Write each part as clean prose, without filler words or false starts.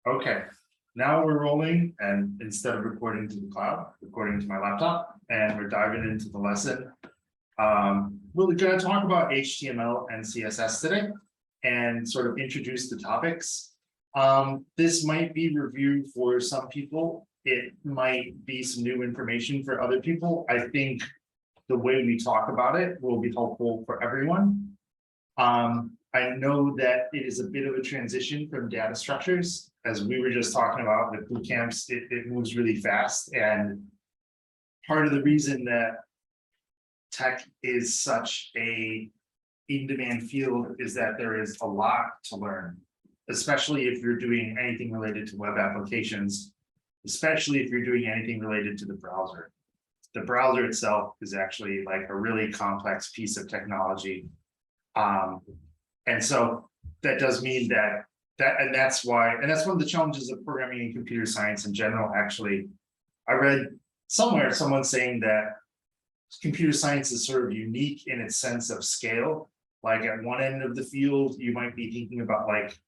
Okay, now we're rolling, and instead of recording to the cloud, recording to my laptop, and we're diving into the lesson. We're going to talk about HTML and CSS today, and sort of introduce the topics. This might be review for some people. It might be some new information for other people. I think the way we talk about it will be helpful for everyone. I know that it is a bit of a transition from data structures. As we were just talking about with boot camps, it moves really fast. And part of the reason that tech is such a in-demand field is that there is a lot to learn, especially if you're doing anything related to web applications, especially if you're doing anything related to the browser. The browser itself is actually like a really complex piece of technology. And so that does mean that's one of the challenges of programming and computer science in general. Actually, I read somewhere someone saying that computer science is sort of unique in its sense of scale. Like at one end of the field, you might be thinking about like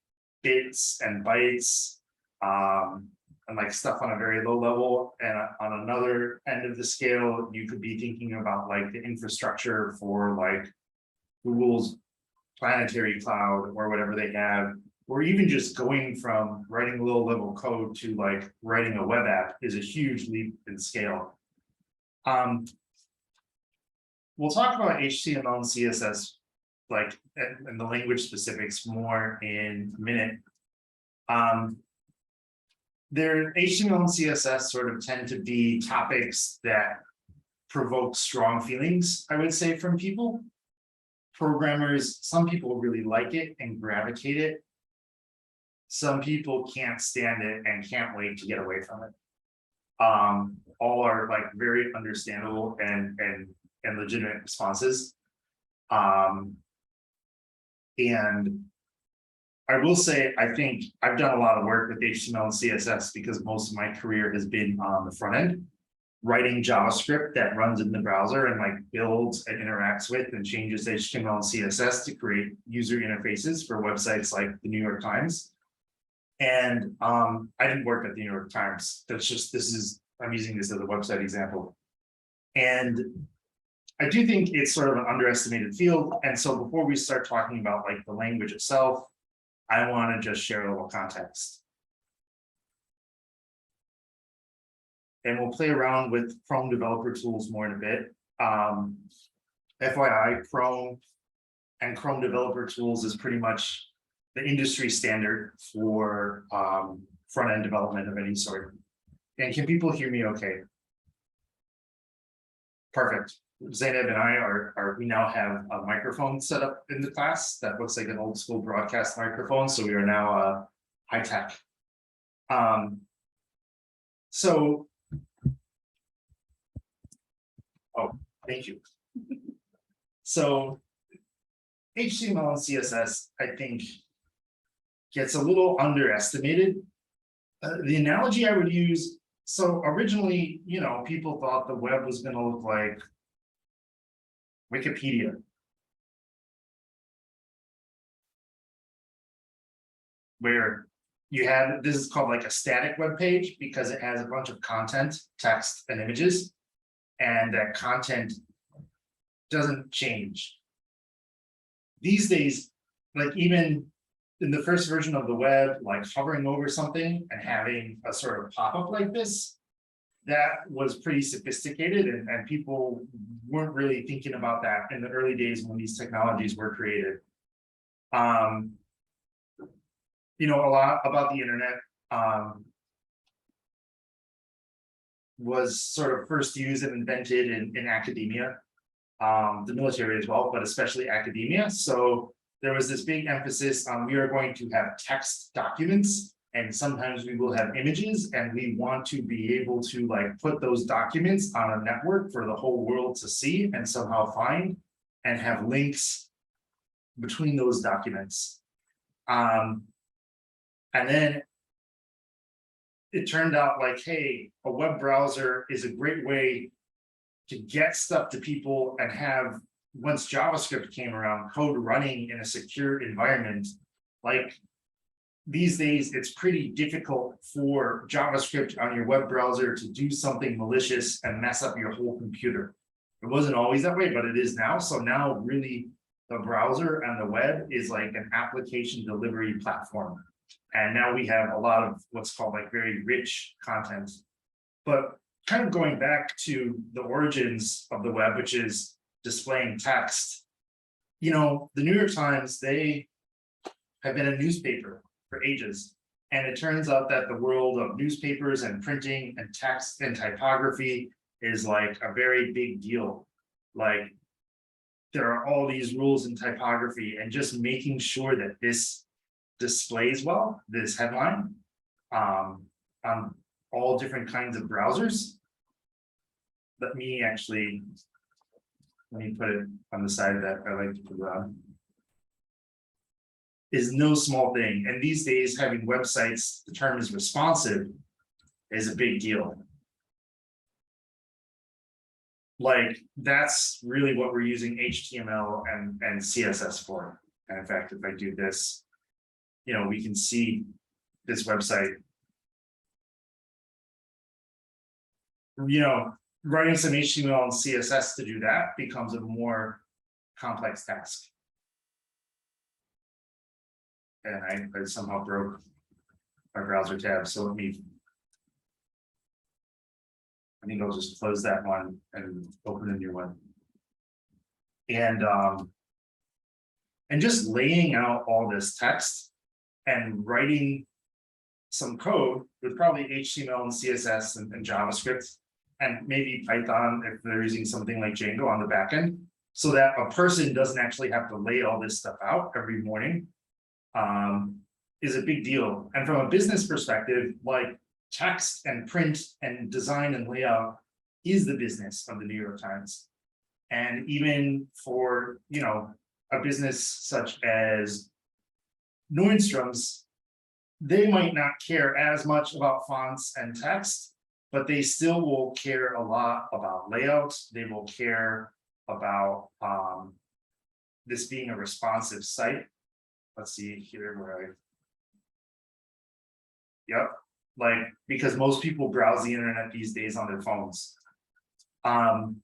bits and bytes, and like stuff on a very low level. And on another end of the scale, you could be thinking about like the infrastructure for like Google's planetary cloud or whatever they have, or even just going from writing low level code to like writing a web app is a huge leap in scale. We'll talk about HTML and CSS like and the language specifics more in a minute. HTML and CSS sort of tend to be topics that provoke strong feelings, I would say, from people. Programmers, some people really like it and gravitate it. Some people can't stand it and can't wait to get away from it. All are like very understandable and legitimate responses. And I will say, I think I've done a lot of work with HTML and CSS because most of my career has been on the front end, writing JavaScript that runs in the browser and like builds and interacts with and changes HTML and CSS to create user interfaces for websites like the New York Times. And I didn't work at the New York Times. I'm using this as a website example. And I do think it's sort of an underestimated field. And so before we start talking about like the language itself, I want to just share a little context. And we'll play around with Chrome developer tools more in a bit. FYI, Chrome and Chrome developer tools is pretty much the industry standard for front-end development of any sort. And can people hear me okay? Perfect. Zainab and I we now have a microphone set up in the class that looks like an old school broadcast microphone. So we are now high tech. Oh, thank you. So HTML and CSS, I think, gets a little underestimated. The analogy I would use, so originally, people thought the web was going to look like Wikipedia. Where you have, this is called like a static web page because it has a bunch of content, text, and images. And that content doesn't change. These days, like even in the first version of the web, like hovering over something and having a sort of pop-up like this, that was pretty sophisticated, and people weren't really thinking about that in the early days when these technologies were created. A lot about the internet was sort of first used and invented in academia, the military as well, but especially academia. So there was this big emphasis on we are going to have text documents, and sometimes we will have images, and we want to be able to like put those documents on a network for the whole world to see and somehow find and have links between those documents. And then it turned out like, hey, a web browser is a great way to get stuff to people and have, once JavaScript came around, code running in a secure environment. Like these days it's pretty difficult for JavaScript on your web browser to do something malicious and mess up your whole computer. It wasn't always that way, but it is now. So now really the browser and the web is like an application delivery platform. And now we have a lot of what's called like very rich content. But kind of going back to the origins of the web, which is displaying text, you know, the New York Times, they have been a newspaper for ages. And it turns out that the world of newspapers and printing and text and typography is like a very big deal. Like there are all these rules in typography, and just making sure that this displays well, this headline, on all different kinds of browsers. Let me put it on the side that I like to put it on. Is no small thing. And these days, having websites, the term is responsive, is a big deal. Like that's really what we're using HTML and CSS for. And in fact, if I do this, you know, we can see this website. You know, writing some HTML and CSS to do that becomes a more complex task. And I somehow broke my browser tab. So I think I'll just close that one and open a new one. And just laying out all this text and writing some code with probably HTML and CSS and JavaScript, and maybe Python if they're using something like Django on the back end, so that a person doesn't actually have to lay all this stuff out every morning, is a big deal. And from a business perspective, like text and print and design and layout is the business of the New York Times. And even for, you know, a business such as Nordstrom's, they might not care as much about fonts and text, but they still will care a lot about layout. They will care about this being a responsive site. Let's see here where yep, like because most people browse the internet these days on their phones. And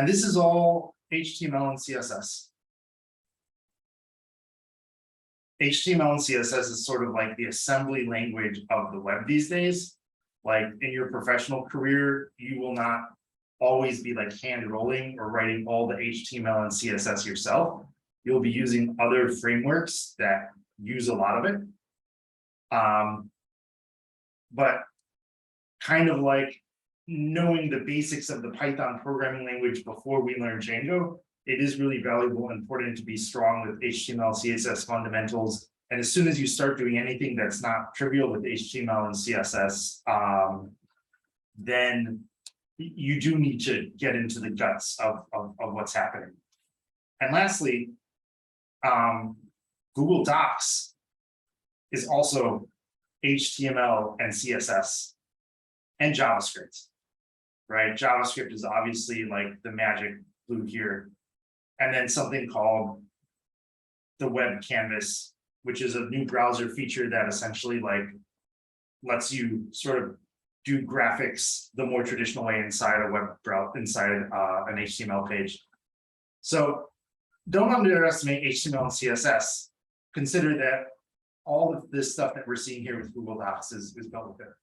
this is all HTML and CSS. HTML and CSS is sort of like the assembly language of the web these days. Like in your professional career, you will not always be like hand rolling or writing all the HTML and CSS yourself. You'll be using other frameworks that use a lot of it. But kind of like knowing the basics of the Python programming language before we learn Django, it is really valuable and important to be strong with HTML, CSS fundamentals. And as soon as you start doing anything that's not trivial with HTML and CSS, then you do need to get into the guts of what's happening. And lastly, Google Docs is also HTML and CSS and JavaScript, right? JavaScript is obviously like the magic glue here. And then something called the web canvas, which is a new browser feature that essentially like lets you sort of do graphics the more traditional way inside a web browser, inside an HTML page. So don't underestimate HTML and CSS. Consider that all of this stuff that we're seeing here with Google Docs is built with it.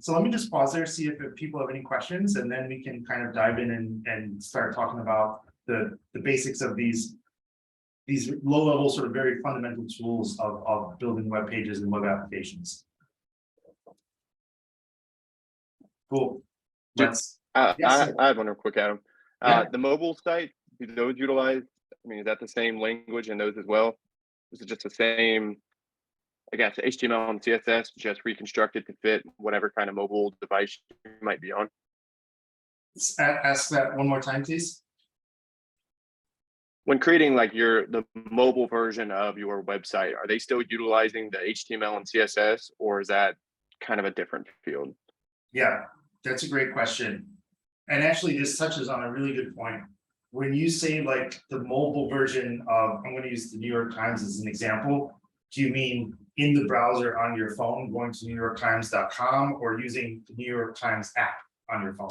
So let me just pause there, see if people have any questions, and then we can kind of dive in and start talking about the basics of these low-level, sort of very fundamental tools of building web pages and web applications. Cool. Yes, I have one real quick, Adam. Yeah. The mobile site, do those utilize, I mean, is that the same language in those as well? Is it just the same, I guess, HTML and CSS, just reconstructed to fit whatever kind of mobile device you might be on? Ask that one more time, please. When creating like the mobile version of your website, are they still utilizing the HTML and CSS, or is that kind of a different field? Yeah, that's a great question. And actually this touches on a really good point. When you say like the mobile version of, I'm going to use the New York Times as an example, Do you mean in the browser on your phone, going to NewYorkTimes.com, or using the New York Times app on your phone?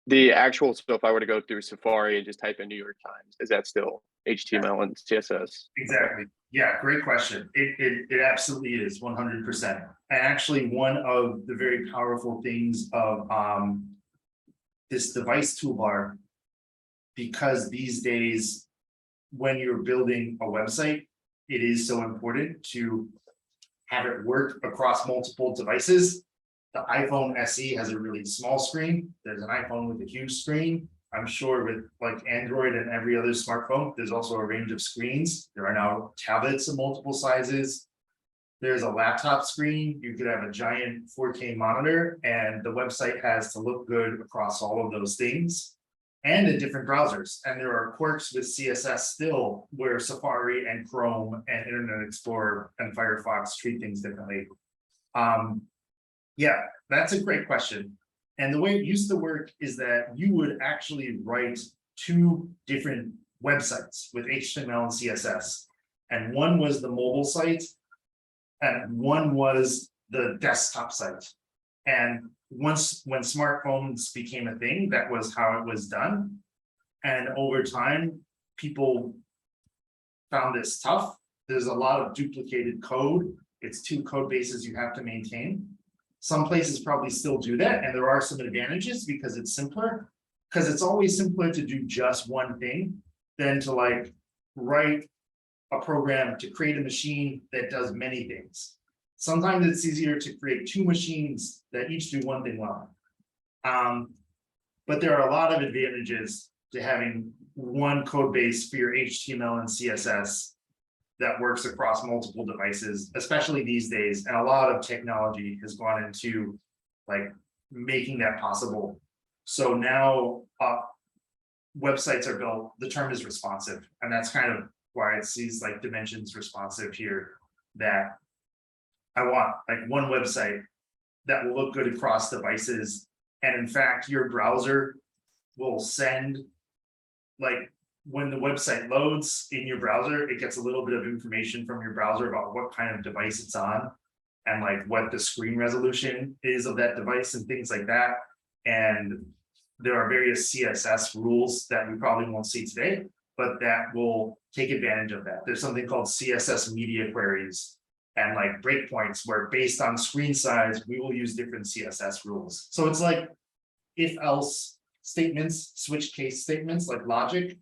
The actual, so if I were to go through Safari and just type in New York Times, is that still HTML and CSS? Exactly. Yeah, great question. It absolutely is 100%. And actually, one of the very powerful things of this device toolbar, because these days, when you're building a website, it is so important to have it work across multiple devices. The iPhone SE has a really small screen. There's an iPhone with a huge screen. I'm sure with like Android and every other smartphone, there's also a range of screens. There are now tablets of multiple sizes. There's a laptop screen. You could have a giant 4K monitor, and the website has to look good across all of those things and in different browsers. And there are quirks with CSS still where Safari and Chrome and Internet Explorer and Firefox treat things differently. Yeah, that's a great question. And the way it used to work is that you would actually write two different websites with HTML and CSS. And one was the mobile site, and one was the desktop site. And when smartphones became a thing, that was how it was done. And over time, people found this tough. There's a lot of duplicated code. It's two code bases you have to maintain. Some places probably still do that, and there are some advantages because it's simpler. Because it's always simpler to do just one thing than to like write a program to create a machine that does many things. Sometimes it's easier to create two machines that each do one thing well. But there are a lot of advantages to having one code base for your HTML and CSS that works across multiple devices, especially these days. And a lot of technology has gone into like making that possible. So now websites are built, the term is responsive. And that's kind of why it sees like dimensions responsive here, that I want like one website that will look good across devices. And in fact, your browser will send, like, when the website loads in your browser, it gets a little bit of information from your browser about what kind of device it's on and like what the screen resolution is of that device and things like that. And there are various CSS rules that we probably won't see today, but that will take advantage of that. There's something called CSS media queries and like breakpoints where based on screen size, we will use different CSS rules. So it's like if else statements, switch case statements like logic,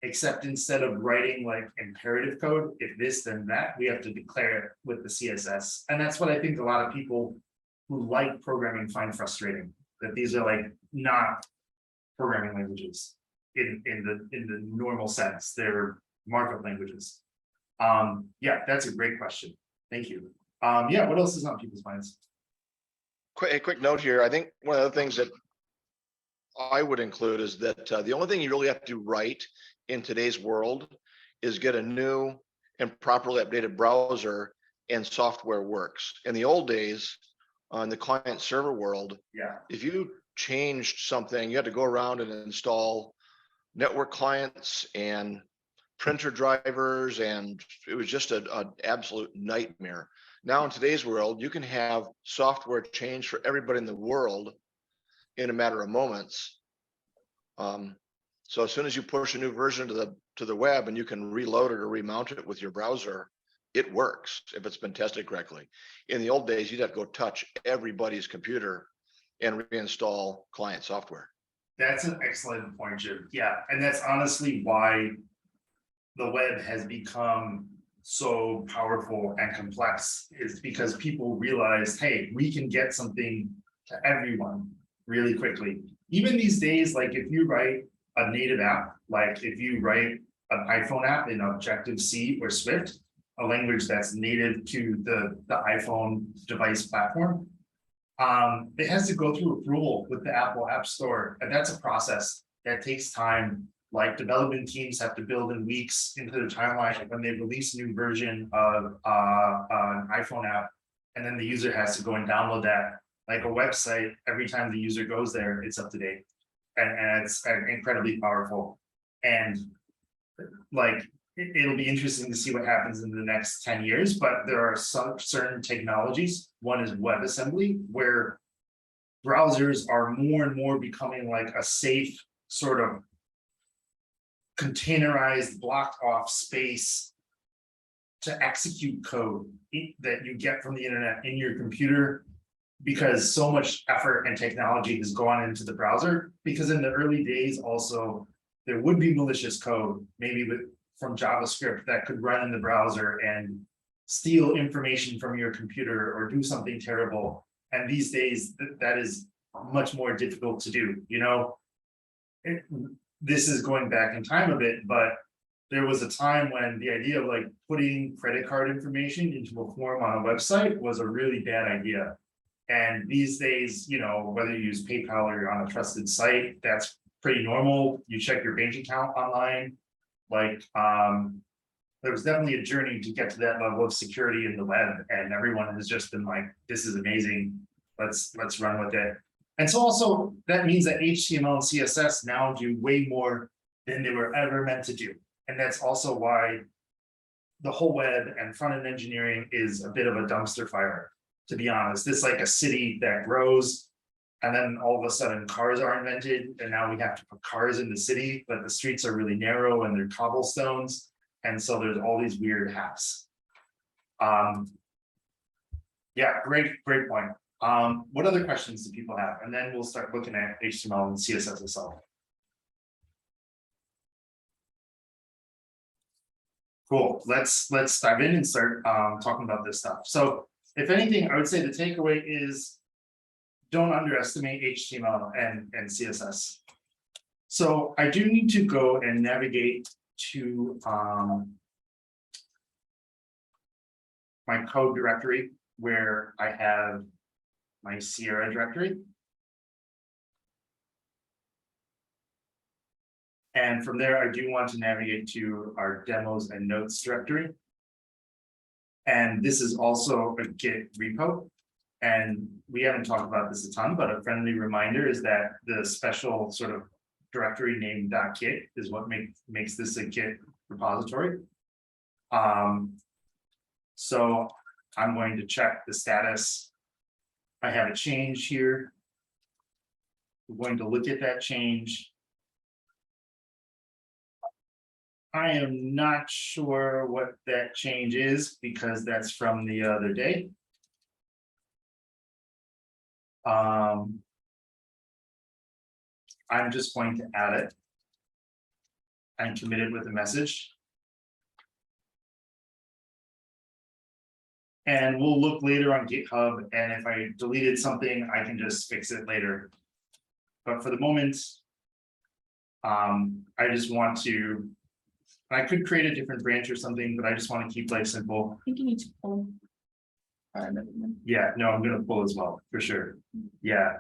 except instead of writing like imperative code, if this, then that, we have to declare it with the CSS. And that's what I think a lot of people who like programming find frustrating, that these are like not programming languages in the normal sense. They're markup languages. Yeah, that's a great question. Thank you. Yeah, what else is on people's minds? A quick note here. I think one of the things that I would include is that the only thing you really have to write in today's world is get a new and properly updated browser and software works. In the old days, on the client server world, Yeah, if you changed something, you had to go around and install network clients and printer drivers, and it was just an absolute nightmare. Now in today's world, you can have software change for everybody in the world in a matter of moments. So as soon as you push a new version to the web and you can reload it or remount it with your browser, it works if it's been tested correctly. In the old days, you'd have to go touch everybody's computer and reinstall client software. that's an excellent point, Jim. Yeah, and that's honestly why the web has become so powerful and complex, is because people realize, hey, we can get something to everyone really quickly. Even these days, like if you write a native app, like if you write an iPhone app in Objective-C or Swift, a language that's native to the iPhone device platform, it has to go through approval with the Apple App Store. And that's a process that takes time. Like development teams have to build in weeks into their timeline when they release a new version of an iPhone app, and then the user has to go and download that. Like a website, every time the user goes there, it's up to date, and it's incredibly powerful. And like it'll be interesting to see what happens in the next 10 years, but there are some certain technologies. One is WebAssembly, where browsers are more and more becoming like a safe sort of containerized, blocked off space to execute code that you get from the internet in your computer, because so much effort and technology has gone into the browser. Because in the early days also, there would be malicious code, maybe from JavaScript, that could run in the browser and steal information from your computer or do something terrible. And these days, that is much more difficult to do, you know. This is going back in time a bit, but there was a time when the idea of like putting credit card information into a form on a website was a really bad idea. And these days, you know, whether you use PayPal or you're on a trusted site, that's pretty normal. You check your bank account online. Like, there was definitely a journey to get to that level of security in the web, and everyone has just been like, this is amazing. Let's run with it. And so also that means that HTML and CSS now do way more than they were ever meant to do. And that's also why the whole web and front-end engineering is a bit of a dumpster fire, to be honest. It's like a city that grows, and then all of a sudden cars are invented, and now we have to put cars in the city, but the streets are really narrow and they're cobblestones. And so there's all these weird hacks. Yeah, great point. What other questions do people have? And then we'll start looking at HTML and CSS itself. Cool. Let's dive in and start talking about this stuff. So if anything, I would say the takeaway is don't underestimate HTML and CSS. So I do need to go and navigate to my code directory where I have my Sierra directory. And from there, I do want to navigate to our demos and notes directory. And this is also a Git repo. And we haven't talked about this a ton, but a friendly reminder is that the special sort of directory named .git is what makes this a Git repository. So I'm going to check the status. I have a change here. We're going to look at that change. I am not sure what that change is because that's from the other day. I'm just going to add it and commit it with a message. And we'll look later on GitHub, and if I deleted something, I can just fix it later. But for the moment, I just want to, I could create a different branch or something, but I just want to keep life simple. I think you need to pull. Yeah, no, I'm gonna pull as well, for sure. Yeah,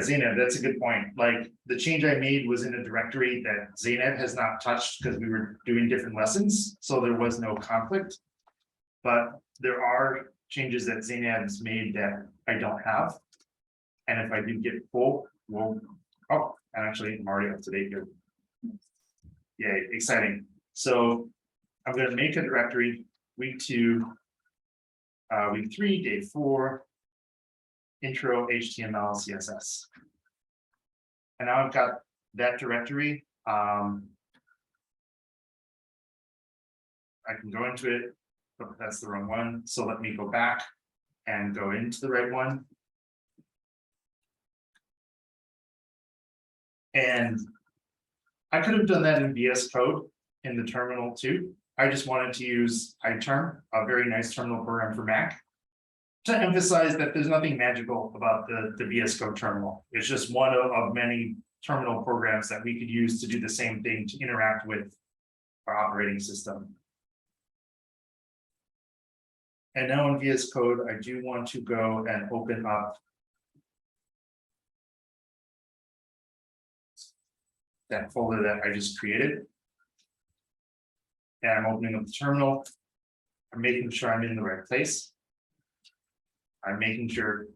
Zainab, that's a good point. Like the change I made was in a directory that Zainab has not touched because we were doing different lessons, so there was no conflict. But there are changes that Zainab's made that I don't have. And if I do get full, we'll, oh, and actually I'm already up to date here. Yeah, exciting. So I'm going to make a directory, week 2, week 3, day 4, intro HTML, CSS. And now I've got that directory. I can go into it, but that's the wrong one. So let me go back and go into the right one. And I could have done that in VS Code in the terminal too. I just wanted to use iTerm, a very nice terminal program for Mac, to emphasize that there's nothing magical about the VS Code terminal. It's just one of many terminal programs that we could use to do the same thing, to interact with our operating system. And now in VS Code, I do want to go and open up that folder that I just created. And I'm opening up the terminal. I'm making sure I'm in the right place. I'm making sure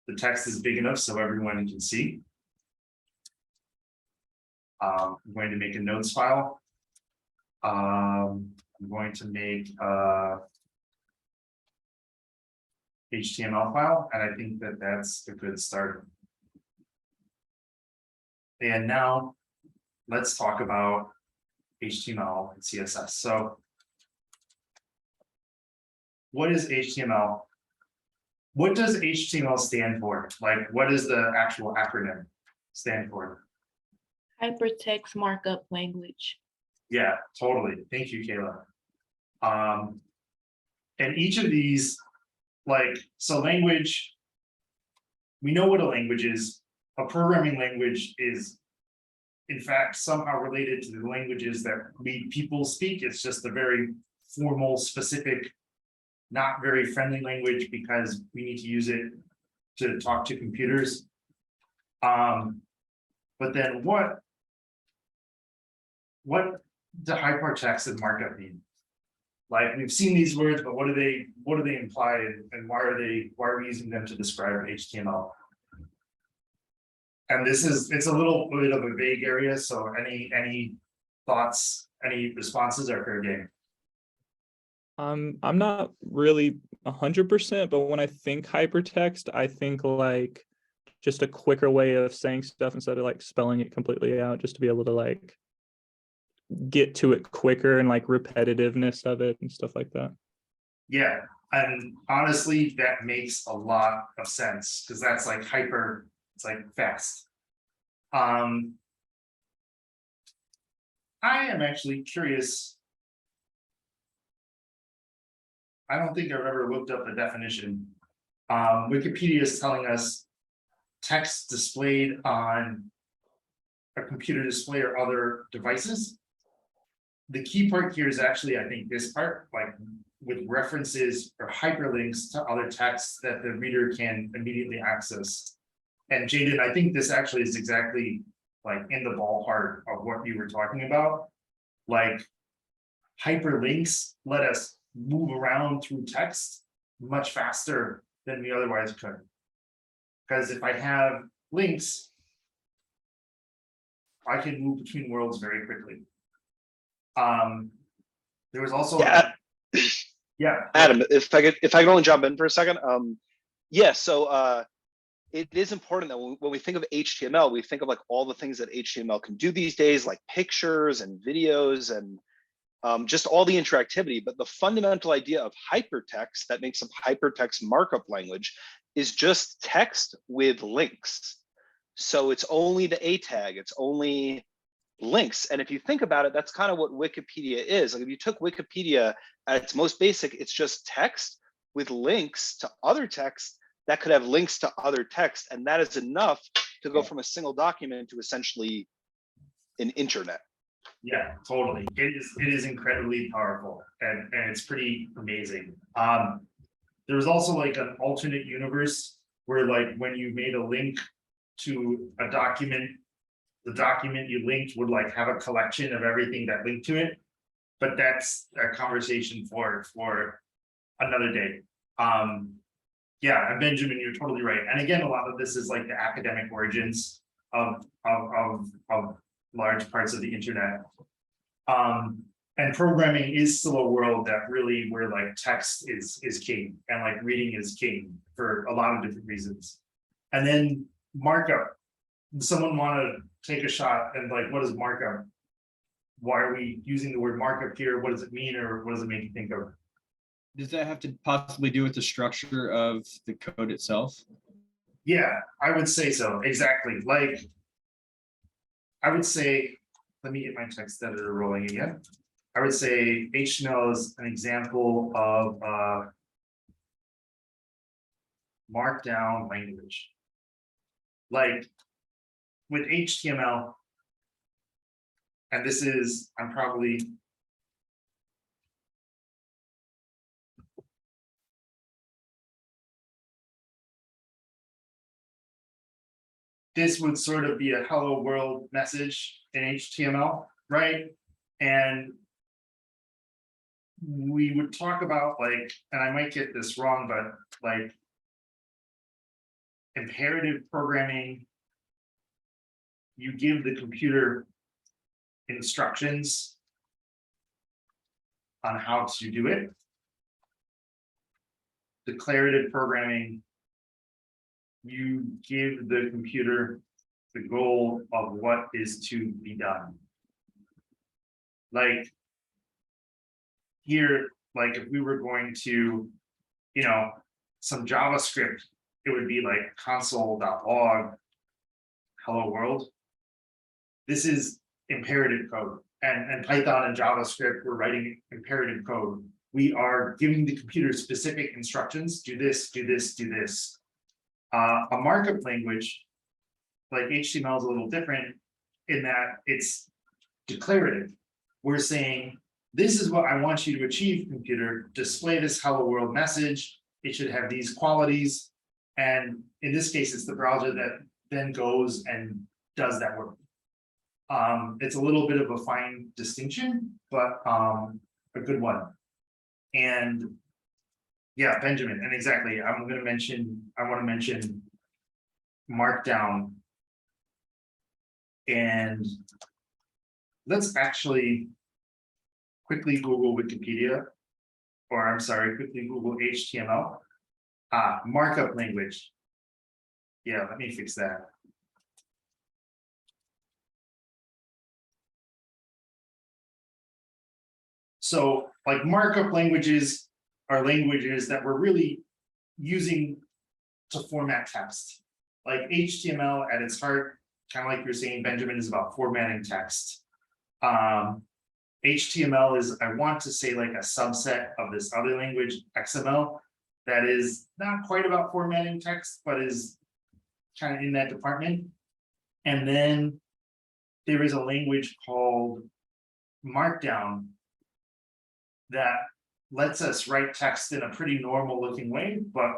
the text is big enough so everyone can see. I'm going to make a notes file. I'm going to make a HTML file, and I think that that's a good start. And now let's talk about HTML and CSS. So what is HTML? What does HTML stand for? Like, what does the actual acronym stand for? Hypertext markup language. Yeah, totally. Thank you, Kayla. And each of these, like, so language, we know what a language is. A programming language is, in fact, somehow related to the languages that people speak. It's just a very formal, specific, not very friendly language because we need to use it to talk to computers. But then what do hypertext and markup mean? Like, we've seen these words, but what do they imply, and why are we using them to describe HTML? And it's a little bit of a vague area, so any thoughts, any responses are fair game. I'm not really 100%, but when I think hypertext, I think like just a quicker way of saying stuff instead of like spelling it completely out, just to be able to like get to it quicker, and like repetitiveness of it and stuff like that. Yeah, and honestly, that makes a lot of sense because that's like hyper, it's like fast. I am actually curious. I don't think I've ever looked up the definition. Wikipedia is telling us text displayed on a computer display or other devices. The key part here is actually, I think, this part, like with references or hyperlinks to other texts that the reader can immediately access. And Jaden, I think this actually is exactly like in the ballpark of what you were talking about. Like, hyperlinks let us move around through text much faster than we otherwise could. Because if I have links, I can move between worlds very quickly. There was also yeah, Adam, if I could only jump in for a second. So it is important that when we think of HTML, we think of like all the things that HTML can do these days, like pictures and videos and just all the interactivity. But the fundamental idea of hypertext that makes up hypertext markup language is just text with links. So it's only the A tag, it's only links. And if you think about it, that's kind of what Wikipedia is. Like, if you took Wikipedia at its most basic, it's just text with links to other text that could have links to other text. And that is enough to go from a single document to essentially an internet. yeah, totally. It is incredibly powerful, and it's pretty amazing. There's also like an alternate universe where, like, when you made a link to a document, the document you linked would like have a collection of everything that linked to it. But that's a conversation for another day. Yeah, and Benjamin, you're totally right. And again, a lot of this is like the academic origins of large parts of the internet. And programming is still a world that really, where like text is king, and like reading is king for a lot of different reasons. And then markup. Someone want to take a shot and like, what is markup? Why are we using the word markup here? What does it mean, or what does it make you think of? Does that have to possibly do with the structure of the code itself? Yeah, I would say so. Exactly. Like, I would say, let me get my text editor rolling again. I would say HTML is an example of markdown language. Like, with HTML, and this is, I'm probably this would sort of be a hello world message in HTML, right? And we would talk about like, and I might get this wrong, but like imperative programming, you give the computer instructions on how to do it. Declarative programming, you give the computer the goal of what is to be done. Like here, like if we were going to, you know, some JavaScript, it would be like console.log hello world. This is imperative code, and Python and JavaScript, we're writing imperative code. We are giving the computer specific instructions, do this, do this, do this. A markup language like HTML is a little different in that it's declarative. We're saying, this is what I want you to achieve, computer. Display this hello world message. It should have these qualities. And in this case, it's the browser that then goes and does that work. It's a little bit of a fine distinction, but a good one. And yeah, Benjamin, and exactly, I want to mention Markdown. And let's actually quickly Google Wikipedia, or I'm sorry, quickly Google HTML. Markup language. Yeah, let me fix that. So like markup languages are languages that we're really using to format text. Like HTML at its heart, kind of like you're saying, Benjamin, is about formatting text. HTML is, I want to say, like a subset of this other language, XML, that is not quite about formatting text, but is kind of in that department. And then there is a language called Markdown that lets us write text in a pretty normal looking way, but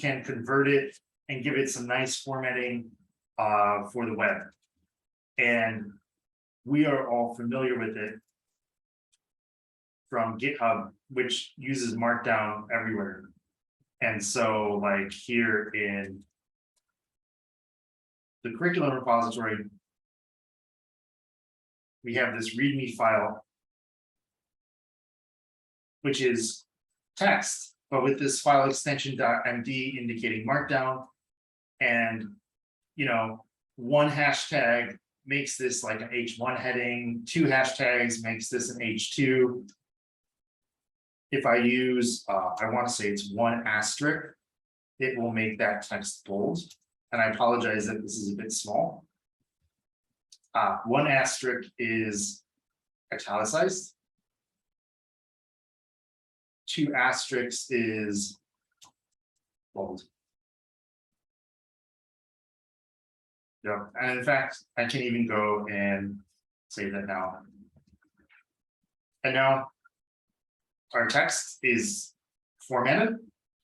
can convert it and give it some nice formatting for the web. And we are all familiar with it from GitHub, which uses Markdown everywhere. And so like here in the curriculum repository, we have this README file, which is text, but with this file extension .md indicating Markdown. And, you know, one hashtag makes this like an H1 heading, 2 hashtags makes this an H2. If I use, I want to say it's 1 asterisk, it will make that text bold. And I apologize that this is a bit small. 1 asterisk is italicized. 2 asterisks is bold. Yeah, and in fact, I can even go and say that now. And now our text is formatted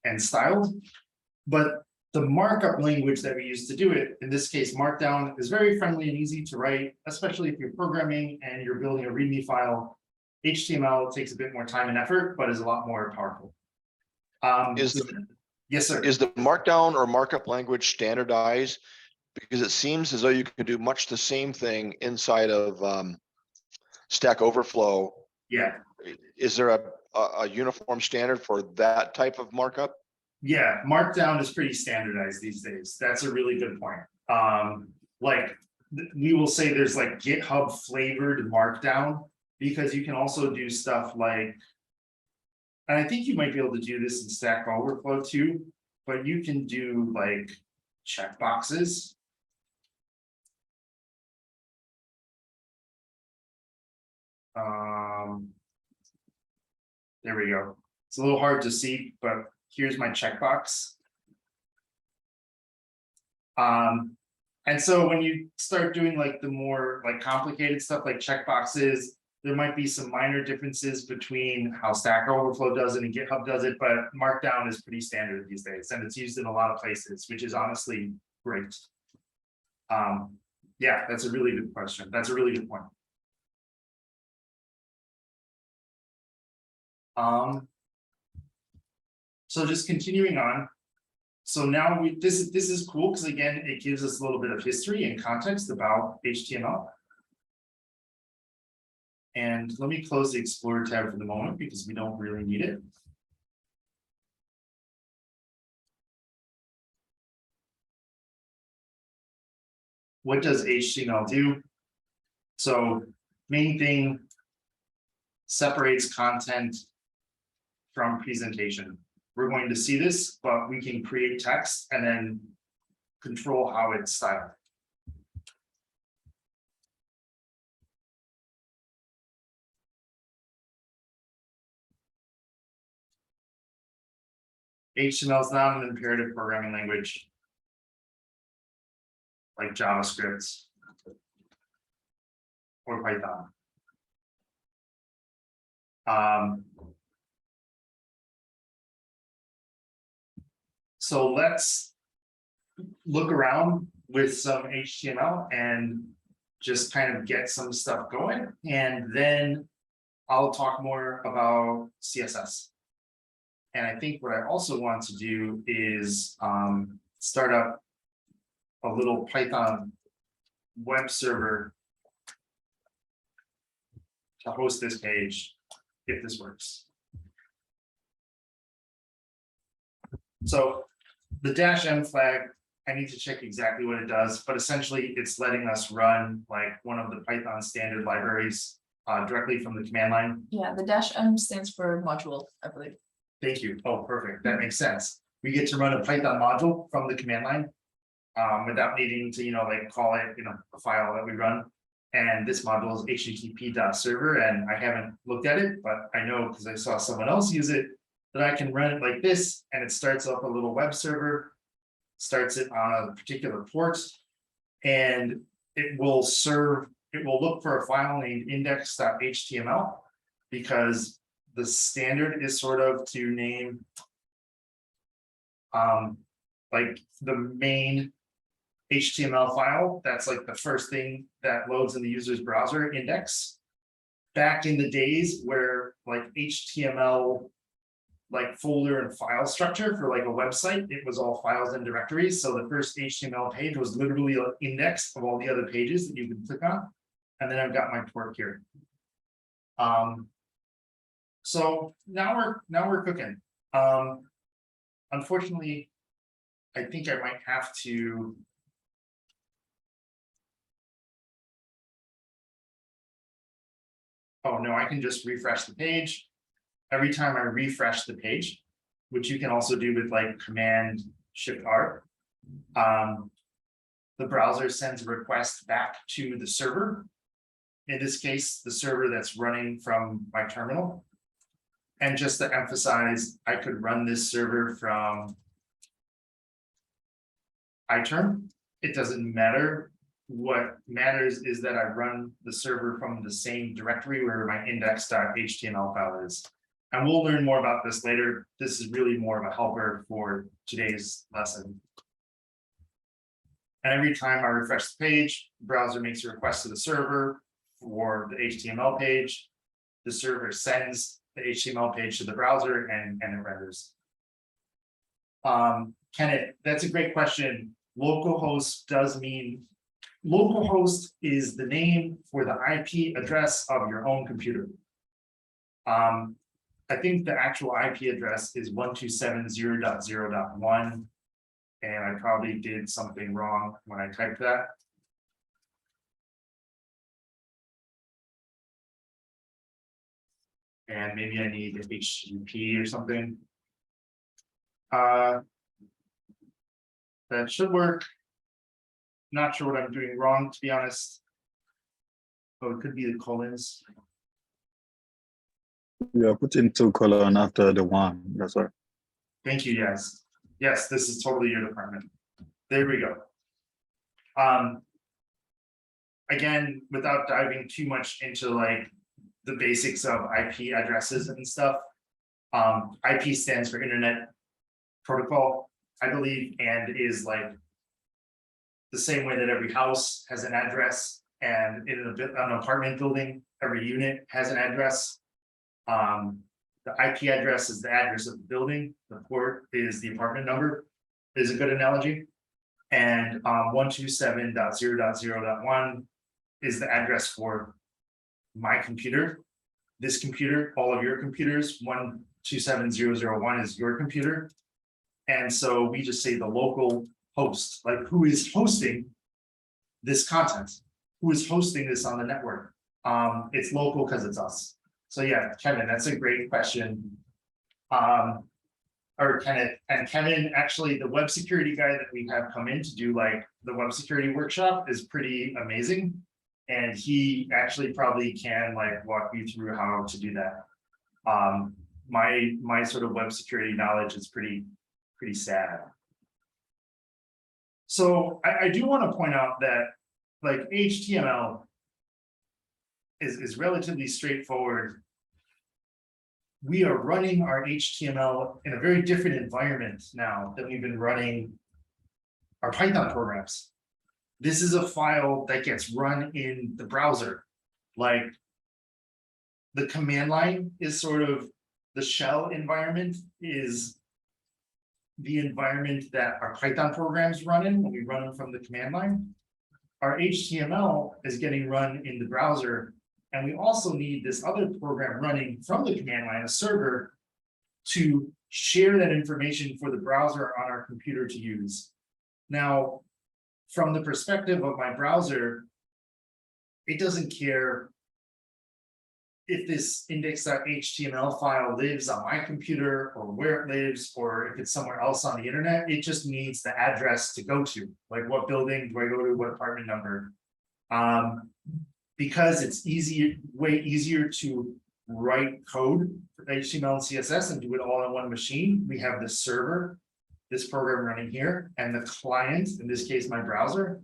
and styled, but the markup language that we use to do it, in this case, Markdown, is very friendly and easy to write, especially if you're programming and you're building a README file. HTML takes a bit more time and effort, but is a lot more powerful. Yes, sir. Is the Markdown or markup language standardized? Because it seems as though you can do much the same thing inside of Stack Overflow. Yeah. Is there a uniform standard for that type of markup? Yeah, Markdown is pretty standardized these days. That's a really good point. Like we will say there's like GitHub flavored Markdown, because you can also do stuff like, and I think you might be able to do this in Stack Overflow too, but you can do like checkboxes. There we go. It's a little hard to see, but here's my checkbox. And so when you start doing like the more like complicated stuff like checkboxes, there might be some minor differences between how Stack Overflow does it and GitHub does it, but Markdown is pretty standard these days, and it's used in a lot of places, which is honestly great. Yeah, that's a really good question. That's a really good point. So just continuing on. So now this is cool because again, it gives us a little bit of history and context about HTML. And let me close the Explorer tab for the moment because we don't really need it. What does HTML do? So main thing, separates content from presentation. We're going to see this, but we can create text and then control how it's styled. HTML is not an imperative programming language like JavaScript or Python. So let's look around with some HTML and just kind of get some stuff going. And then I'll talk more about CSS. And I think what I also want to do is start up a little Python web server to host this page, if this works. So the -m flag, I need to check exactly what it does, but essentially it's letting us run like one of the Python standard libraries directly from the command line. Yeah, the -m stands for module, I believe. Thank you. Oh, perfect. That makes sense. We get to run a Python module from the command line without needing to, like call it, a file that we run. And this module is http.server, and I haven't looked at it, but I know because I saw someone else use it, that I can run it like this, and it starts up a little web server, starts it on a particular port, and it will look for a file named index.html, because the standard is sort of to name like the main HTML file. That's like the first thing that loads in the user's browser index. Back in the days where like HTML like folder and file structure for like a website, it was all files and directories. So the first HTML page was literally an index of all the other pages that you can click on. And then I've got my port here. So now we're cooking. Unfortunately, I think I might have to oh no, I can just refresh the page. Every time I refresh the page, which you can also do with like Command-Shift-R, the browser sends a request back to the server. In this case, the server that's running from my terminal. And just to emphasize, I could run this server from iTerm. It doesn't matter. What matters is that I run the server from the same directory where my index.html file is. And we'll learn more about this later. This is really more of a helper for today's lesson. And every time I refresh the page, the browser makes a request to the server for the HTML page. The server sends the HTML page to the browser and it renders. Kenneth, that's a great question. Localhost does mean, localhost is the name for the IP address of your own computer. I think the actual IP address is 127.0.0.1, and I probably did something wrong when I typed that. And maybe I need HTTP or something. That should work. Not sure what I'm doing wrong, to be honest. Oh, it could be the colons. Yeah, put in 2 colon after the 1. That's right. Thank you. Yes. Yes, this is totally your department. There we go. Again, without diving too much into like the basics of IP addresses and stuff. IP stands for Internet Protocol, I believe, and is like the same way that every house has an address, and in an apartment building, every unit has an address. The IP address is the address of the building. The port is the apartment number, is a good analogy. And 127.0.0.1 is the address for my computer, this computer, all of your computers, 127001 is your computer. And so we just say the local host, like who is hosting this content, who is hosting this on the network. It's local because it's us. So yeah, Kevin, that's a great question. Or Kevin, actually, the web security guy that we have come in to do like the web security workshop is pretty amazing. And he actually probably can like walk you through how to do that. My sort of web security knowledge is pretty sad. So I do want to point out that like HTML is relatively straightforward. We are running our HTML in a very different environment now than we've been running our Python programs. This is a file that gets run in the browser. Like the command line is sort of the shell environment is the environment that our Python programs run in when we run them from the command line. Our HTML is getting run in the browser. And we also need this other program running from the command line, a server, to share that information for the browser on our computer to use. Now, from the perspective of my browser, it doesn't care if this index.html file lives on my computer or where it lives, or if it's somewhere else on the internet. It just needs the address to go to, like what building do I go to, what apartment number. Because it's way easier to write code for HTML and CSS and do it all on one machine. We have the server, this program running here, and the client, in this case, my browser,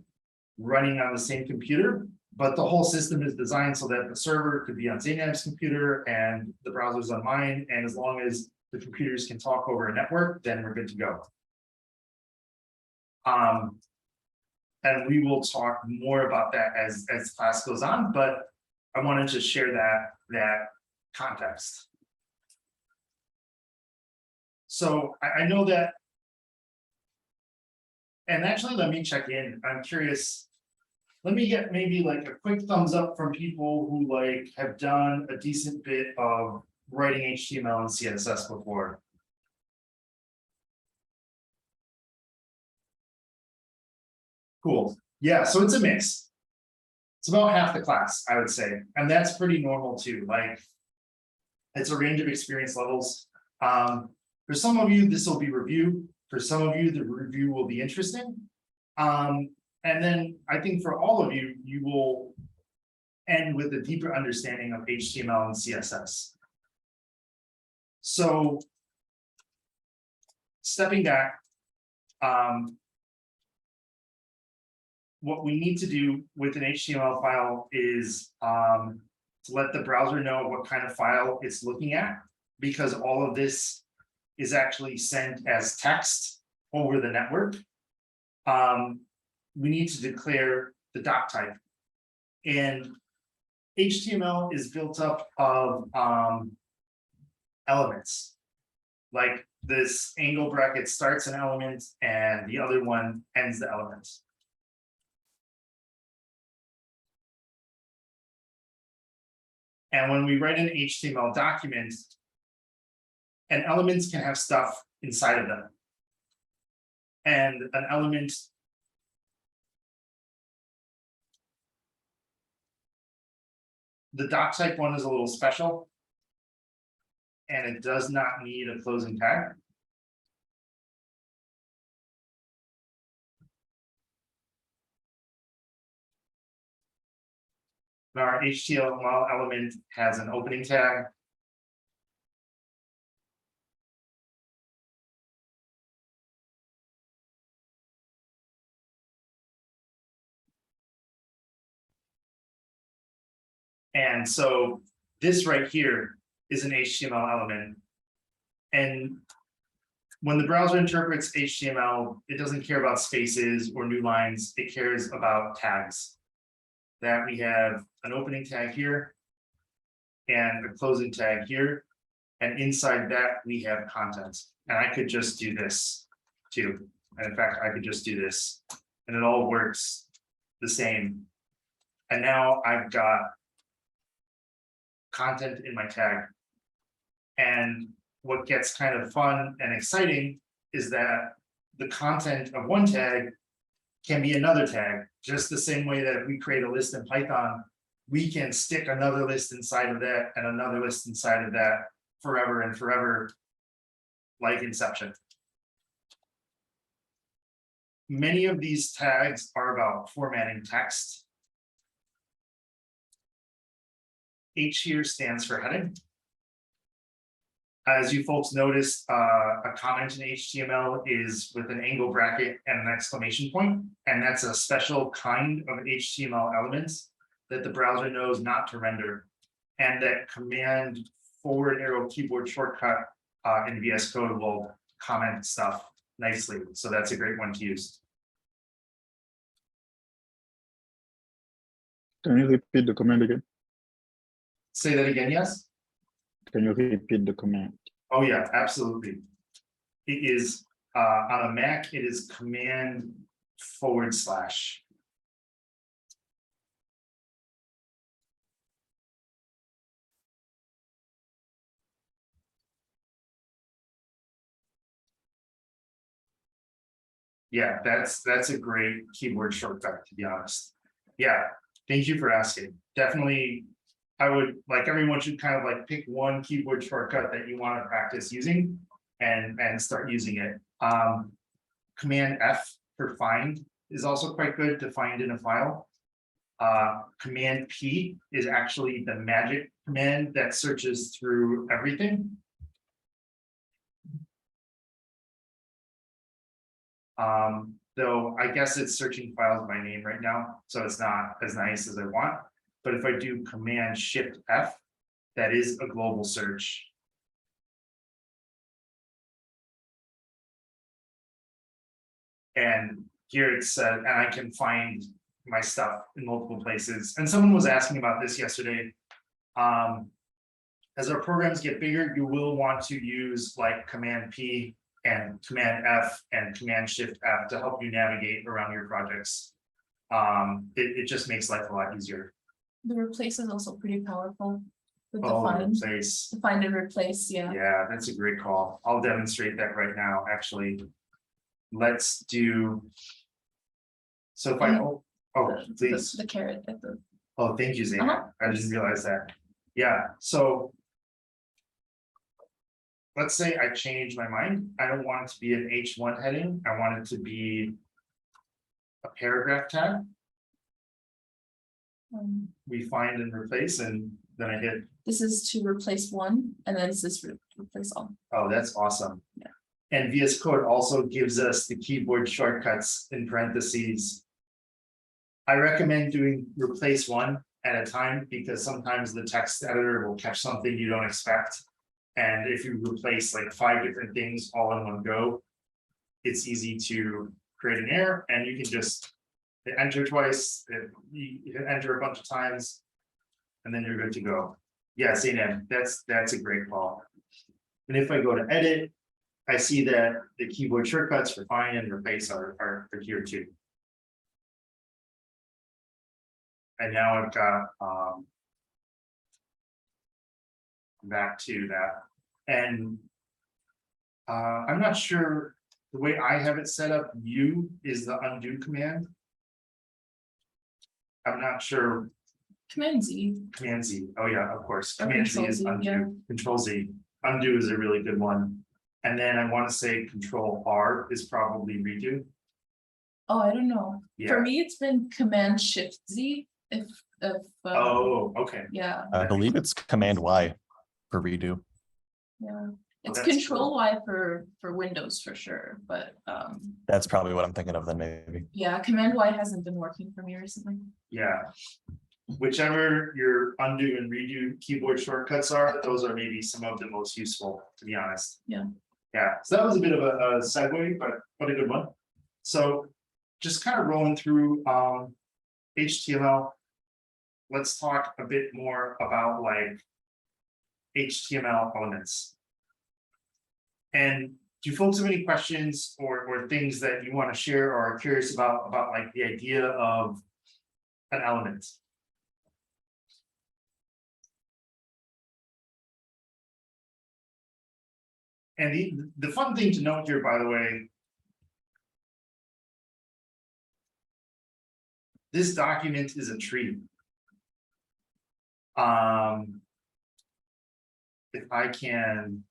running on the same computer. But the whole system is designed so that the server could be on Zainab's computer and the browser's on mine. And as long as the computers can talk over a network, then we're good to go. And we will talk more about that as class goes on, but I wanted to share that context. So I know that, and actually let me check in. I'm curious. Let me get maybe like a quick thumbs up from people who like have done a decent bit of writing HTML and CSS before. Cool. Yeah, so it's a mix. It's about half the class, I would say. And that's pretty normal too. Like it's a range of experience levels. For some of you, this will be review. For some of you, the review will be interesting. And then I think for all of you, you will end with a deeper understanding of HTML and CSS. So stepping back, what we need to do with an HTML file is to let the browser know what kind of file it's looking at, because all of this is actually sent as text over the network. We need to declare the doc type. And HTML is built up of elements. Like this angle bracket starts an element and the other one ends the element. And when we write an HTML document, and elements can have stuff inside of them. And an element the doc type one is a little special, and it does not need a closing tag. Our HTML element has an opening tag. And so this right here is an HTML element. And when the browser interprets HTML, it doesn't care about spaces or new lines. It cares about tags. That we have an opening tag here and a closing tag here. And inside that, we have content. And I could just do this too. And in fact, I could just do this and it all works the same. And now I've got content in my tag. And what gets kind of fun and exciting is that the content of one tag can be another tag, just the same way that if we create a list in Python, we can stick another list inside of that and another list inside of that forever and forever, like Inception. Many of these tags are about formatting text. H here stands for heading. As you folks noticed, a comment in HTML is with an angle bracket and an exclamation point, and that's a special kind of HTML elements that the browser knows not to render, and that command forward arrow keyboard shortcut in VS Code will comment stuff nicely. So that's a great one to use. Can you repeat the command again? Say that again, yes? Can you repeat the command? Oh yeah, absolutely. It is on a Mac, it is command /. Yeah, that's a great keyboard shortcut, to be honest. Yeah, thank you for asking. Definitely, I would like everyone should kind of like pick one keyboard shortcut that you want to practice using and start using it. Command F for find is also quite good to find in a file. Command P is actually the magic command that searches through everything. Though I guess it's searching files by name right now, so it's not as nice as I want. But if I do Command Shift F, that is a global search. And here it said, and I can find my stuff in multiple places. And someone was asking about this yesterday. As our programs get bigger, you will want to use like Command P and Command F and Command Shift F to help you navigate around your projects. It just makes life a lot easier. The replace is also pretty powerful with the Oh, find. replace. To find and replace, yeah. Yeah, that's a great call. I'll demonstrate that right now, actually. Let's do. So if I, oh, please. The carrot at the. Oh, thank you, Zayna. I didn't realize that. Yeah, so. Let's say I change my mind. I don't want it to be an H1 heading. I want it to be a paragraph tag. We find and replace, and then I hit. This is to replace one, and then this is replace all. Oh, that's awesome. Yeah. And VS Code also gives us the keyboard shortcuts in parentheses. I recommend doing replace one at a time because sometimes the text editor will catch something you don't expect. And if you replace like 5 different things all in one go, it's easy to create an error, and you can just hit enter twice, you hit enter a bunch of times, and then you're good to go. Yeah, Zainab, that's a great call. And if I go to edit, I see that the keyboard shortcuts for find and replace are here too. And now I've got back to that. And I'm not sure the way I have it set up, U is the undo command. I'm not sure. Command Z. Command Z. Oh yeah, of course. Or Command Z Control is Z, undo. yeah. Control Z. Undo is a really good one. And then I want to say Control R is probably redo. Oh, I don't know. Yeah. For me, it's been Command Shift Z. If Oh, okay. yeah, I believe it's Command Y for redo. yeah. It's that's Control cool. Y for Windows for sure, but That's probably what I'm thinking of then maybe. yeah, Command Y hasn't been working for me recently. Yeah. Whichever your undo and redo keyboard shortcuts are, those are maybe some of the most useful, to be honest. Yeah. Yeah, so that was a bit of a segue, but a good one. So just kind of rolling through HTML. Let's talk a bit more about like HTML elements. And do you folks have any questions or things that you want to share or are curious about like the idea of an element? And the fun thing to note here, by the way, this document is a tree. If I can.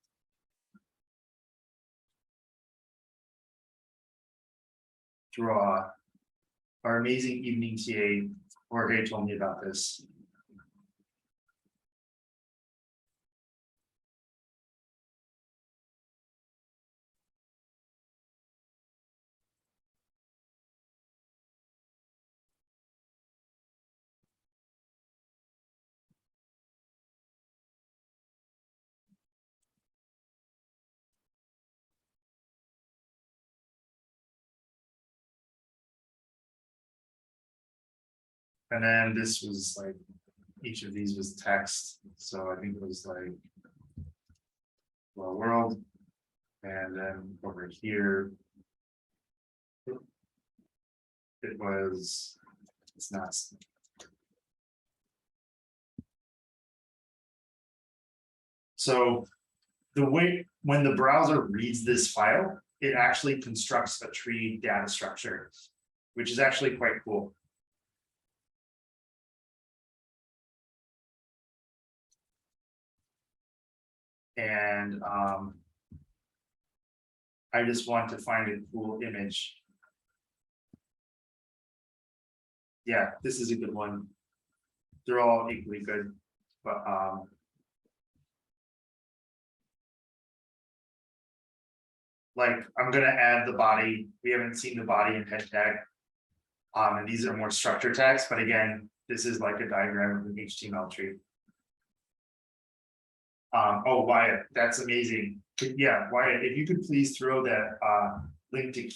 Draw. Our amazing evening TA, Jorge told me about this. And then this was like, each of these was text, so I think it was like. Well, world. And then over here. It was, it's not. So the way, when the browser reads this file, it actually constructs a tree data structure, which is actually quite cool. And I just want to find a cool image. Yeah, this is a good one. They're all equally good, but like I'm gonna add the body. We haven't seen the body and head tag. And these are more structure tags, but again, this is like a diagram of an HTML tree. Oh, Wyatt, that's amazing. Yeah, Wyatt, if you could please throw that link to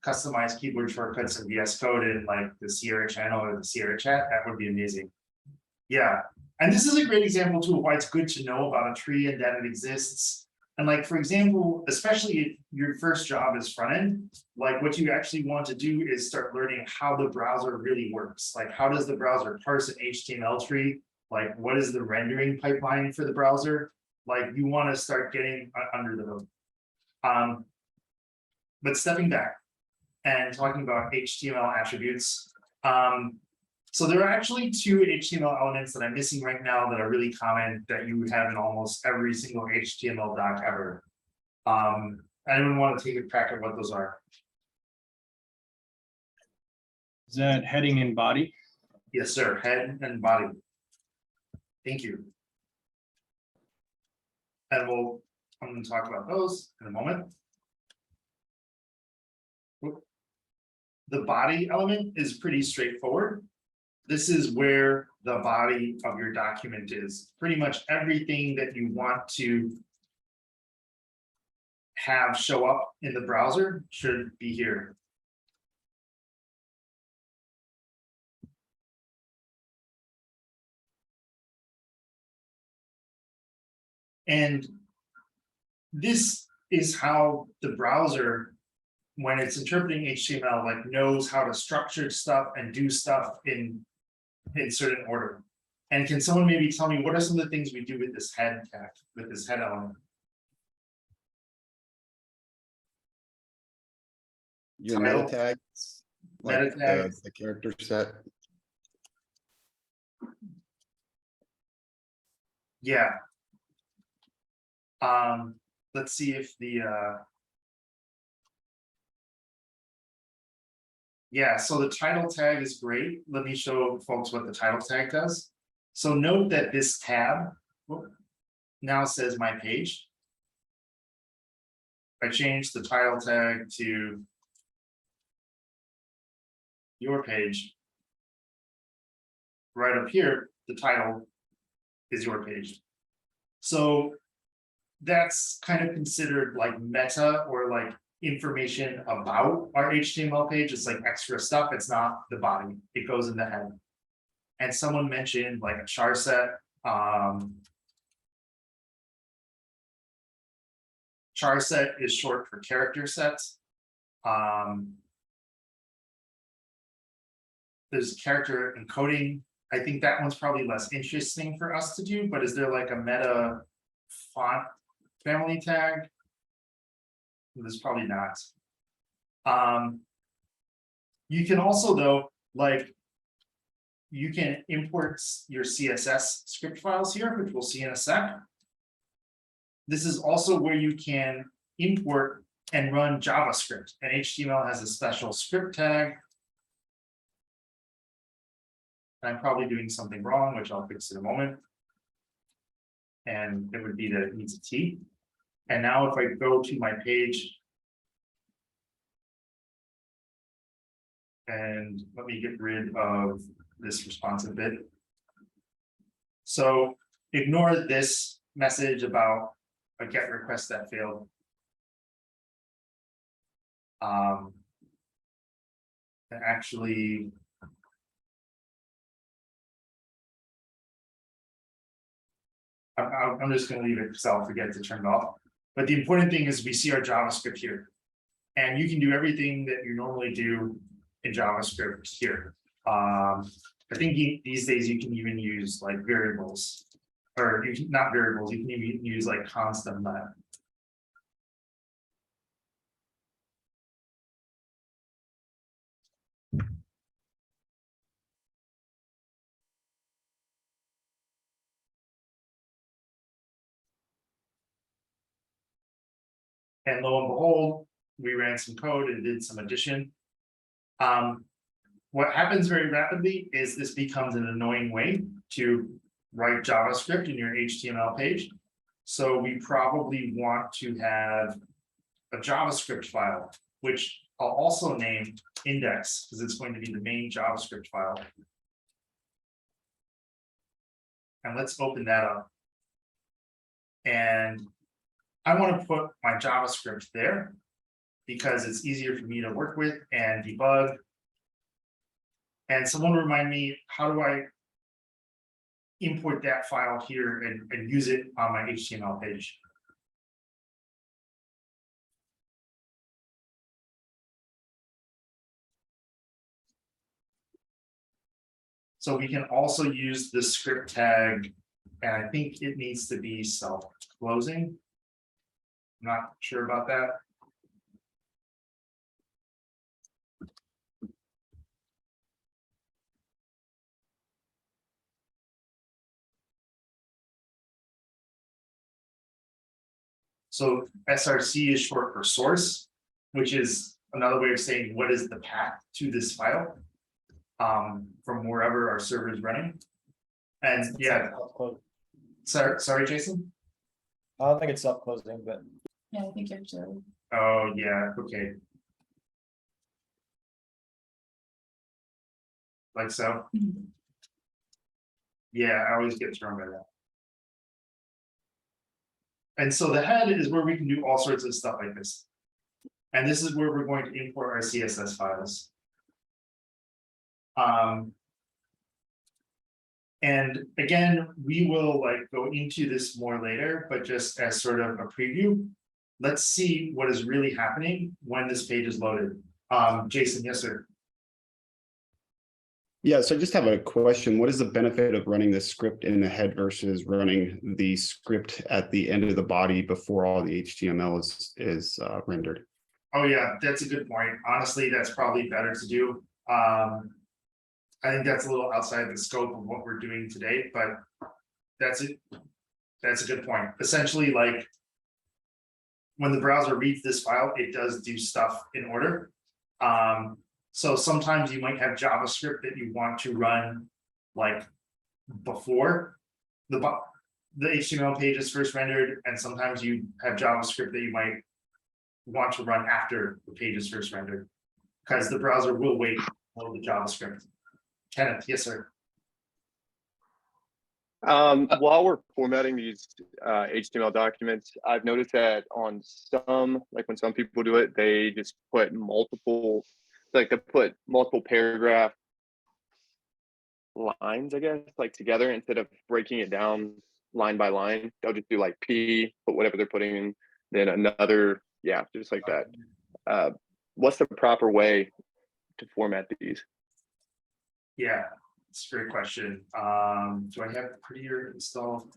customize keyboard shortcuts in VS Code in like the Sierra channel or the Sierra chat, that would be amazing. Yeah, and this is a great example too of why it's good to know about a tree and that it exists. And like, for example, especially if your first job is front end, like what you actually want to do is start learning how the browser really works. Like, how does the browser parse an HTML tree? Like, what is the rendering pipeline for the browser? Like, you want to start getting under the hood. But stepping back and talking about HTML attributes. So there are actually two HTML elements that I'm missing right now that are really common that you would have in almost every single HTML doc ever. Anyone want to take a crack at what those are? Is that heading and body? Yes, sir. Head and body. Thank you. And I'm going to talk about those in a moment. The body element is pretty straightforward. This is where the body of your document is. Pretty much everything that you want to have show up in the browser should be here. And this is how the browser, when it's interpreting HTML, like knows how to structure stuff and do stuff in certain order. And can someone maybe tell me what are some of the things we do with this head tag, with this head element? Your Title. meta tags, like Meta tags. the character set. Yeah. Let's see if the yeah, so the title tag is great. Let me show folks what the title tag does. So note that this tab now says my page. I changed the title tag to your page. Right up here, the title is your page. So that's kind of considered like meta or like information about our HTML page. It's like extra stuff. It's not the body. It goes in the head. And someone mentioned like a char set. Char set is short for character sets. There's character encoding. I think that one's probably less interesting for us to do, but is there like a meta font family tag? there's probably not. You can also though, like, you can import your CSS script files here, which we'll see in a sec. This is also where you can import and run JavaScript, and HTML has a special script tag. I'm probably doing something wrong, which I'll fix in a moment. And it would be that it needs a T. And now if I go to my page, and let me get rid of this responsive bit. So ignore this message about a GET request that failed. And actually, I'm just going to leave it because I'll forget to turn it off. But the important thing is we see our JavaScript here, and you can do everything that you normally do in JavaScript here. I think these days you can even use like variables, or not variables. You can even use like constant let. And lo and behold, we ran some code and did some addition. What happens very rapidly is this becomes an annoying way to write JavaScript in your HTML page. So we probably want to have a JavaScript file, which I'll also name index, because it's going to be the main JavaScript file. And let's open that up. And I want to put my JavaScript there because it's easier for me to work with and debug. And someone remind me, how do I import that file here and use it on my HTML page? So we can also use the script tag, and I think it needs to be self-closing. I'm not sure about that. So SRC is short for source, which is another way of saying what is the path to this file from wherever our server is running. And yeah, sorry, Jason. I don't think it's self-closing, but Yeah, I think you have to. Oh, yeah, okay. Like so? Mhm. Yeah, I always get thrown by that. And so the head is where we can do all sorts of stuff like this. And this is where we're going to import our CSS files. And again, we will like go into this more later, but just as sort of a preview, let's see what is really happening when this page is loaded. Jason, yes, sir. Yeah, so I just have a question. What is the benefit of running the script in the head versus running the script at the end of the body before all the HTML is rendered? Oh yeah, that's a good point. Honestly, that's probably better to do. I think that's a little outside the scope of what we're doing today, but that's it. That's a good point. Essentially, like when the browser reads this file, it does do stuff in order. So sometimes you might have JavaScript that you want to run like before the HTML page is first rendered, and sometimes you have JavaScript that you might want to run after the page is first rendered, because the browser will wait for the JavaScript. Kenneth, yes, sir. While we're formatting these HTML documents, I've noticed that on some, like when some people do it, they just put multiple, like they put multiple paragraph lines, I guess, like together instead of breaking it down line by line. They'll just do like P, put whatever they're putting in, then another, yeah, just like that. What's the proper way to format these? Yeah, it's a great question. Do I have Prettier installed?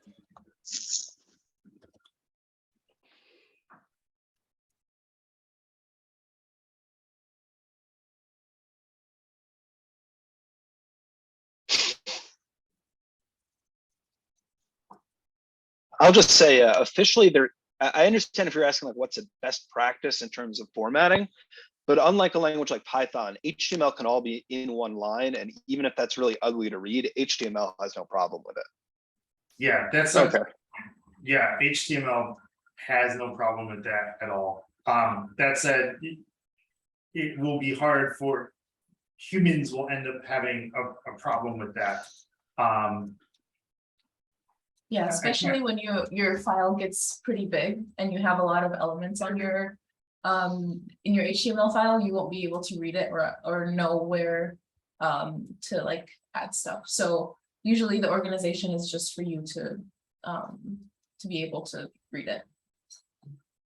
I'll just say officially there, I understand if you're asking like what's a best practice in terms of formatting, but unlike a language like Python, HTML can all be in one line. And even if that's really ugly to read, HTML has no problem with it. Yeah, that's Okay. Yeah, HTML has no problem with that at all. That said, it will be hard for humans will end up having a problem with that. Yeah, I especially when your file gets pretty big and you have a lot of elements on your in your HTML file, you won't be able to read it or know where to like add stuff. So usually the organization is just for you to be able to read it.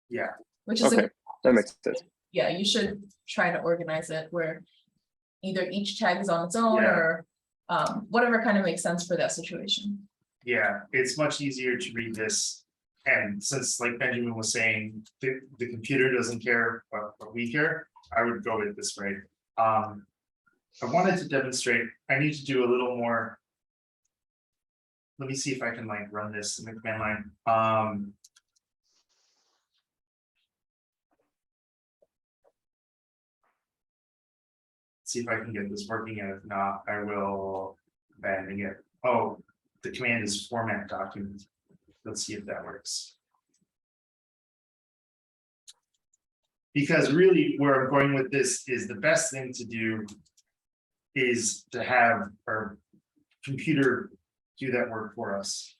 Yeah. Which is Okay, that makes sense. yeah, you should try to organize it where either each tag is on its own Yeah. or whatever kind of makes sense for that situation. Yeah, it's much easier to read this. And since, like Benjamin was saying, the computer doesn't care, but we care, I would go with this way. I wanted to demonstrate, I need to do a little more. Let me see if I can like run this in the command line. See if I can get this working, and if not, I will abandon it. Oh, the command is format document. Let's see if that works. Because really where I'm going with this is the best thing to do is to have our computer do that work for us.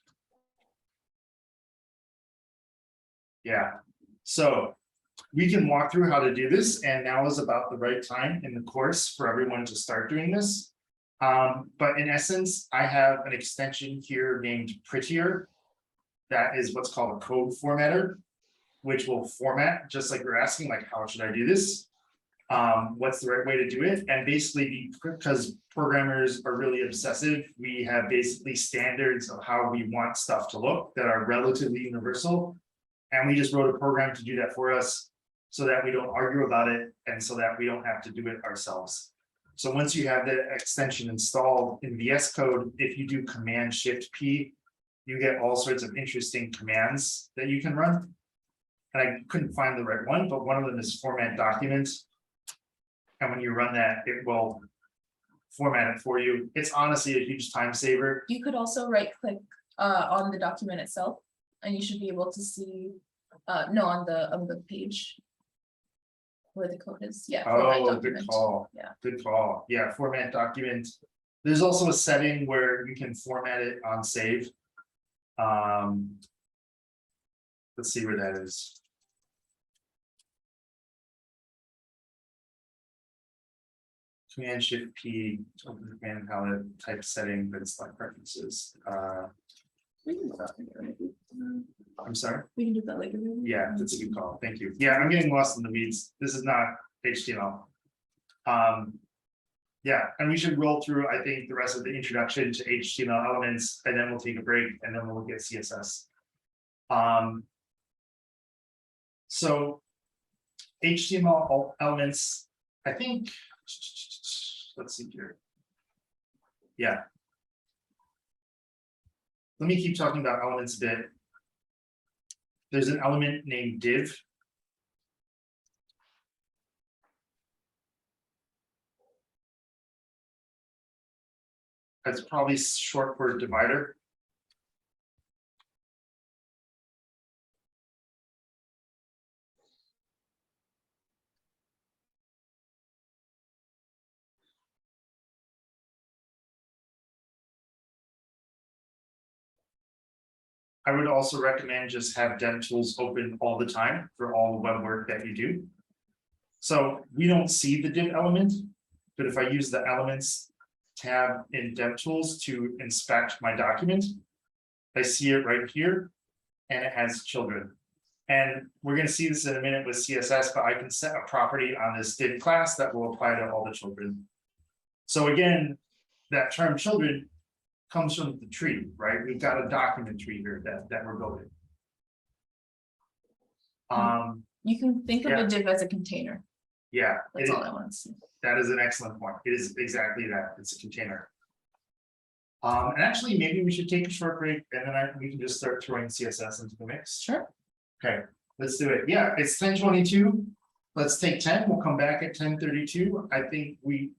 Yeah, so we can walk through how to do this, and now is about the right time in the course for everyone to start doing this. But in essence, I have an extension here named Prettier. That is what's called a code formatter, which will format, just like you're asking, like, how should I do this? What's the right way to do it? And basically, because programmers are really obsessive, we have basically standards of how we want stuff to look that are relatively universal. And we just wrote a program to do that for us so that we don't argue about it and so that we don't have to do it ourselves. So once you have the extension installed in VS Code, if you do Command-Shift-P, you get all sorts of interesting commands that you can run. And I couldn't find the right one, but one of them is format documents. And when you run that, it will format it for you. It's honestly a huge time saver. You could also right click on the document itself and you should be able to see no on the page where the code is. Yeah. format Oh, document. good call. Yeah. Good call. Yeah, format document. There's also a setting where you can format it on save. Let's see where that is. Command-Shift-P, open the command palette, type setting, but it's like preferences. I'm sorry. We can do that later. Yeah, that's a good call. Thank you. Yeah, I'm getting lost in the weeds. This is not HTML. Yeah, and we should roll through, I think, the rest of the introduction to HTML elements, and then we'll take a break, and then we'll look at CSS. So HTML elements, I think, let's see here. Yeah. Let me keep talking about elements a bit. There's an element named div. That's probably short for divider. I would also recommend just have DevTools open all the time for all the web work that you do. So we don't see the div element, but if I use the elements tab in DevTools to inspect my document, I see it right here, and it has children. And we're going to see this in a minute with CSS, but I can set a property on this div class that will apply to all the children. So again, that term children comes from the tree, right? We've got a document tree here that we're building. You can think of Yeah. a div as a container. Yeah, That's all I want to say. that is an excellent point. It is exactly that. It's a container. And actually, maybe we should take a short break and then we can just start throwing CSS into the mix. Sure. Okay, let's do it. Yeah, it's 10:22. Let's take 10. We'll come back at 10:32. I think we've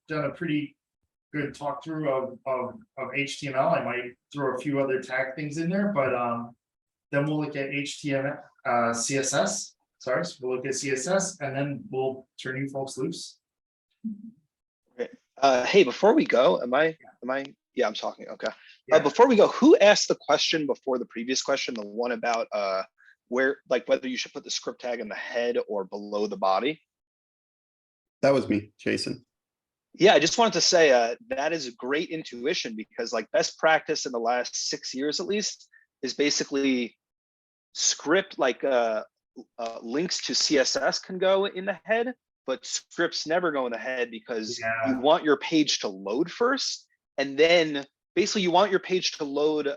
done a pretty good talk through of HTML. I might throw a few other tag things in there, but then we'll look at HTML, CSS. Sorry, so we'll look at CSS and then we'll turn you folks loose. Hey, before we go, yeah, I'm talking, okay. Yeah. Before we go, who asked the question before the previous question, the one about where, like whether you should put the script tag in the head or below the body? That was me, Jason. Yeah, I just wanted to say that is a great intuition, because like best practice in the last 6 years at least is basically script, like links to CSS can go in the head, but scripts never go in the head, because Yeah. you want your page to load first, and then basically you want your page to load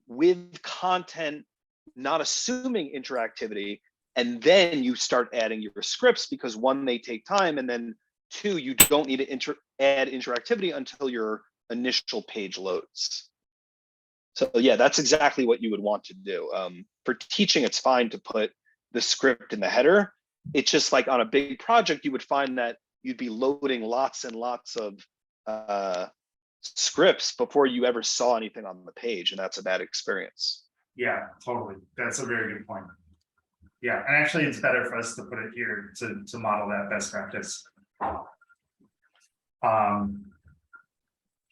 with content, not assuming interactivity, and then you start adding your scripts, because one, they take time, and then two, you don't need to add interactivity until your initial page loads. So yeah, that's exactly what you would want to do. For teaching, it's fine to put the script in the header. It's just like on a big project, you would find that you'd be loading lots and lots of scripts before you ever saw anything on the page, and that's a bad experience. Yeah, totally. That's a very good point. Yeah, and actually it's better for us to put it here to model that best practice.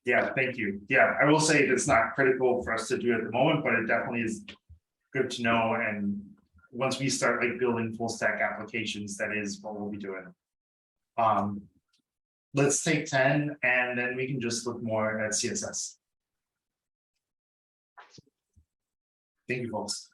Yeah, thank you. Yeah, I will say it's not critical for us to do at the moment, but it definitely is good to know. And once we start like building full stack applications, that is what we'll be doing. Let's take 10 and then we can just look more at CSS. Thank you, folks.